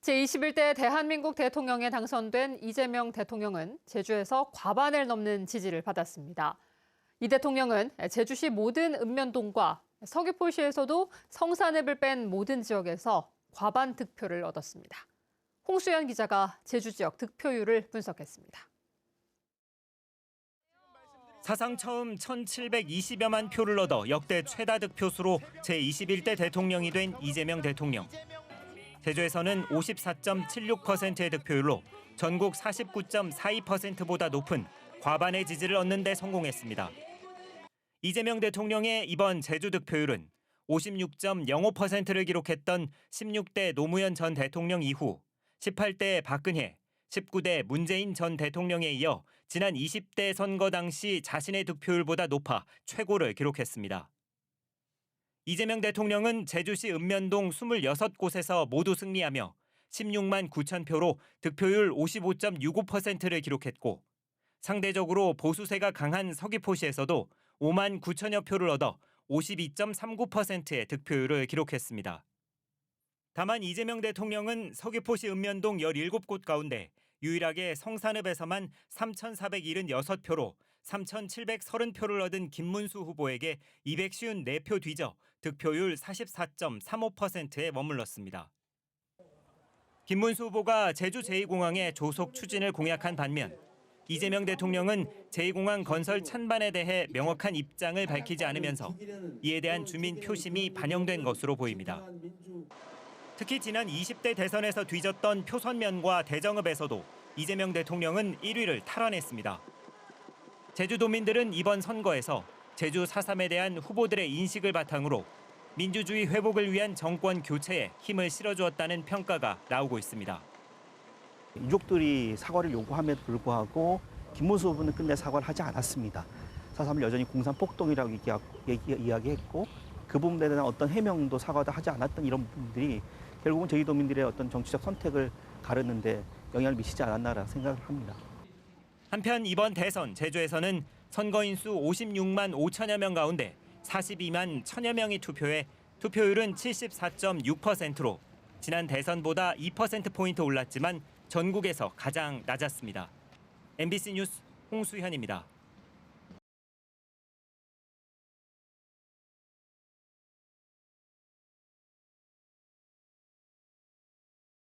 제21대 대한민국 대통령에 당선된 이재명 대통령은 제주에서 과반을 넘는 지지를 받았습니다. 이 대통령은 제주시 모든 읍면동과 서귀포시에서도 성산읍을 뺀 모든 지역에서 과반 득표를 얻었습니다. 홍수연 기자가 제주 지역 득표율을 분석했습니다. 사상 처음 1,720여만 표를 얻어 역대 최다 득표수로 제21대 대통령이 된 이재명 대통령. 제주에서는 54.76%의 득표율로 전국 49.42%보다 높은 과반의 지지를 얻는 데 성공했습니다. 이재명 대통령의 이번 제주 득표율은 56.05%를 기록했던 16대 노무현 전 대통령 이후 18대 박근혜, 19대 문재인 전 대통령에 이어 지난 20대 선거 당시 자신의 득표율보다 높아 최고를 기록했습니다. 이재명 대통령은 제주시 읍면동 26곳에서 모두 승리하며 16만 9천 표로 득표율 55.65%를 기록했고 상대적으로 보수세가 강한 서귀포시에서도 5만 9천여 표를 얻어 52.39%의 득표율을 기록했습니다. 다만 이재명 대통령은 서귀포시 읍면동 17곳 가운데 유일하게 성산읍에서만 3,476표로 3,730표를 얻은 김문수 후보에게 254표 뒤져 득표율 44.35%에 머물렀습니다. 김문수 후보가 제주 제2공항의 조속 추진을 공약한 반면 이재명 대통령은 제2공항 건설 찬반에 대해 명확한 입장을 밝히지 않으면서 이에 대한 주민 표심이 반영된 것으로 보입니다. 특히 지난 20대 대선에서 뒤졌던 표선면과 대정읍에서도 이재명 대통령은 1위를 탈환했습니다. 제주도민들은 이번 선거에서 제주 4.3에 대한 후보들의 인식을 바탕으로 민주주의 회복을 위한 정권 교체에 힘을 실어주었다는 평가가 나오고 있습니다. 유족들이 사과를 요구함에도 불구하고 김문수 후보는 끝내 사과를 하지 않았습니다. 4.3을 여전히 공산폭동이라고 이야기했고 그 부분에 대한 어떤 해명도 사과도 하지 않았던 이런 부분들이 결국은 제주도민들의 어떤 정치적 선택을 가르는 데 영향을 미치지 않았나라 생각을 합니다. 한편 이번 대선 제주에서는 선거인 수 56만 5천여 명 가운데 42만 1천여 명이 투표해 투표율은 74.6%로 지난 대선보다 2%포인트 올랐지만 전국에서 가장 낮았습니다. MBC 뉴스 홍수현입니다.